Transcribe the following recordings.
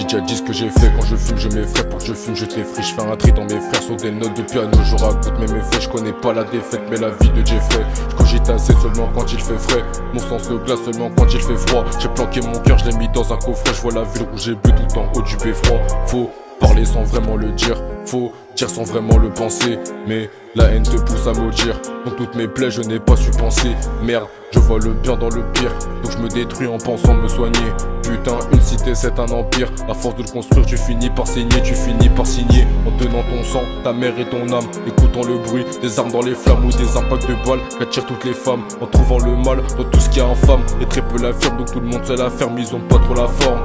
déjà dit ce que j'ai fait. Quand je fume je m'effraie, pour que je fume je t'effraie. Je fais un tri dans mes frères sur des notes de piano. Je raconte mes méfaits, je connais pas la défaite mais la vie de Jeffrey. Je cogite assez seulement quand il fait frais. Mon sang se glace seulement quand il fait froid. J'ai planqué mon cœur, je l'ai mis dans un coffret. Je vois la ville rouge et bleue tout en haut du beffroi. Faut parler sans vraiment le dire, faut dire sans vraiment le penser. Mais la haine te pousse à maudire. Dans toutes mes plaies je n'ai pas su penser. Merde, je vois le bien dans le pire, donc je me détruis en pensant me soigner. Putain, une cité c'est un empire. À force de le construire tu finis par saigner. Tu finis par signer en tenant ton sang, ta mère et ton âme. Écoutant le bruit des armes dans les flammes ou des impacts de balles qu'attirent toutes les femmes. En trouvant le mal dans tout ce qui est infâme. Et très peu l'affirment, donc tout le monde se la ferme. Ils ont pas trop la forme,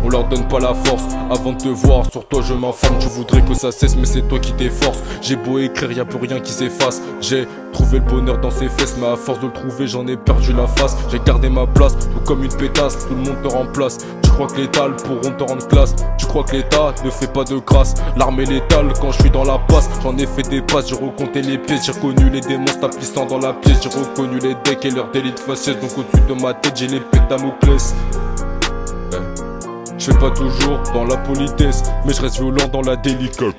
on leur donne pas la force. Avant de te voir, sur toi je m'informe. Tu voudrais que ça cesse mais c'est toi qui t'efforce. J'ai beau écrire, y'a plus rien qui s'efface. J'ai trouvé le bonheur dans ses fesses, mais à force de le trouver j'en ai perdu la face. J'ai gardé ma place, tout comme une pétasse. Tout le monde te remplace. Tu crois que l'état pourront te rendre classe. Tu crois que l'état ne fait pas de grâce. L'armée létale quand je suis dans la passe. J'en ai fait des passes, j'ai recompté les pièces. J'ai reconnu les démons tapissant dans la pièce. J'ai reconnu les decks et leurs délits de faciès. Donc au-dessus de ma tête j'ai l'épée de Damoclès. Je fais pas toujours dans la politesse, mais je reste violent dans la délicatesse.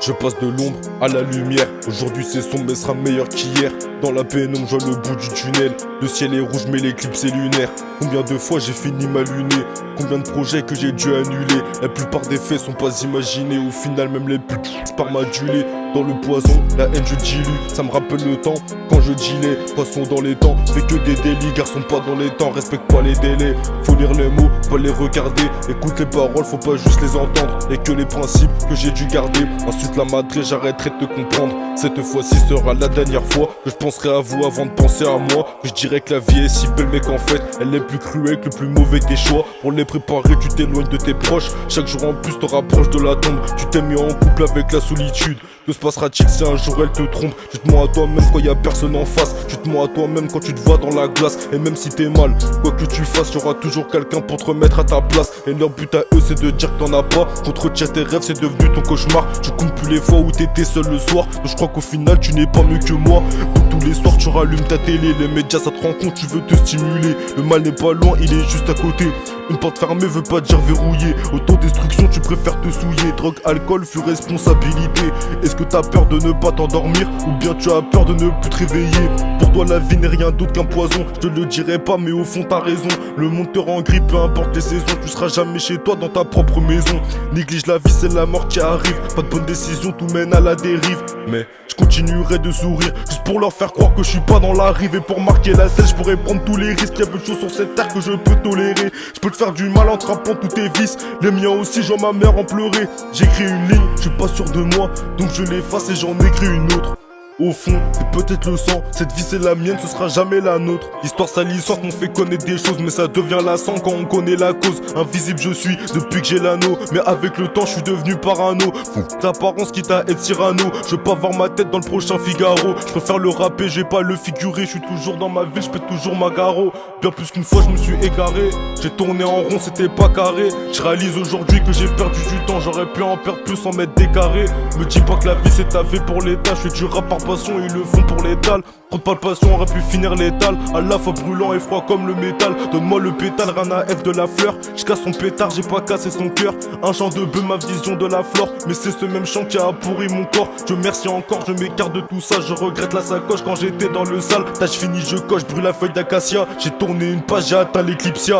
Je passe de l'ombre à la lumière. Aujourd'hui c'est sombre mais sera meilleur qu'hier. Dans la pénombre je vois le bout du tunnel. Le ciel est rouge mais l'éclipse est lunaire. Combien de fois j'ai fini ma lunée. Combien de projets que j'ai dû annuler. La plupart des faits sont pas imaginés. Au final même les putes par m'aduler. Dans le poison, la haine je dilue. Ça me rappelle le temps quand je dealais. Passons dans les temps, fais que des délits. Garçons pas dans les temps, respecte pas les délais. Faut lire les mots, pas les regarder. Écoute les paroles, faut pas juste les entendre. Et que les principes que j'ai dû garder. Ensuite la madré, j'arrêterai de te comprendre. Cette fois-ci sera la dernière fois que je penserai à vous avant de penser à moi. Que je dirais que la vie est si belle mais qu'en fait elle est plus cruelle que le plus mauvais des choix. Pour les préparer tu t'éloignes de tes proches. Chaque jour en plus te rapproches de la tombe. Tu t'es mis en couple avec la solitude. Que se passera-t-il si un jour elle te trompe? Tu te mens à toi-même quand y a personne en face. Tu te mens à toi-même quand tu te vois dans la glace. Et même si t'es mal, quoi que tu fasses, y'aura toujours quelqu'un pour te remettre à ta place. Et leur but à eux c'est de dire que t'en as pas. Contre-tiens tes rêves, c'est devenu ton cauchemar. Tu comptes plus les fois où t'étais seul le soir. Donc je crois qu'au final tu n'es pas mieux que moi. Donc tous les soirs tu rallumes ta télé. Les médias ça te rend compte, tu veux te stimuler. Le mal n'est pas loin, il est juste à côté. Une porte fermée veut pas dire verrouillée. Autodestruction, tu préfères te souiller. Drogue, alcool, fut responsabilité. Est-ce que t'as peur de ne pas t'endormir? Ou bien tu as peur de ne plus te réveiller? Pour toi la vie n'est rien d'autre qu'un poison. Je te le dirai pas mais au fond t'as raison. Le monde te rend gris, peu importe les saisons. Tu seras jamais chez toi dans ta propre maison. Néglige la vie, c'est la mort qui arrive. Pas de bonne décision, tout mène à la dérive. Mais je continuerai de sourire juste pour leur faire croire que je suis pas dans la rive. Et pour marquer la scène, je pourrais prendre tous les risques. Y'a peu de choses sur cette terre que je peux tolérer. Je peux te faire du mal en trappant tous tes vices. Les miens aussi, j'en ma mère en pleurer. J'écris une ligne, je suis pas sûr de moi. Donc je l'efface et j'en écris une autre. Au fond, c'est peut-être le sang. Cette vie c'est la mienne, ce sera jamais la nôtre. L'histoire salissante m'ont fait connaître des choses, mais ça devient lassant quand on connaît la cause. Invisible je suis depuis que j'ai l'anneau, mais avec le temps je suis devenu parano. L'apparence quitte à être Cyrano. Je veux pas voir ma tête dans le prochain Figaro. Je préfère le rapper, j'ai pas le figurer. Je suis toujours dans ma ville, je pète toujours ma garo. Bien plus qu'une fois je me suis égaré. J'ai tourné en rond, c'était pas carré. Je réalise aujourd'hui que j'ai perdu du temps. J'aurais pu en perdre plus sans mettre des carrés. Me dis pas que la vie c'est ta vie pour l'état. Je fais du rap par passion, ils le font pour l'étal. Trop de palpation aurait pu finir létal. À la fois brûlant et froid comme le métal. Donne-moi le pétale, rien à F de la fleur. Je casse son pétard, j'ai pas cassé son cœur. Un champ de bœuf, ma vision de la flore. Mais c'est ce même champ qui a pourri mon corps. Je merci encore, je m'écarte de tout ça. Je regrette la sacoche quand j'étais dans le sale. Tâche finie, je coche, brûle la feuille d'acacia. J'ai tourné une page, j'ai atteint l'éclipsia.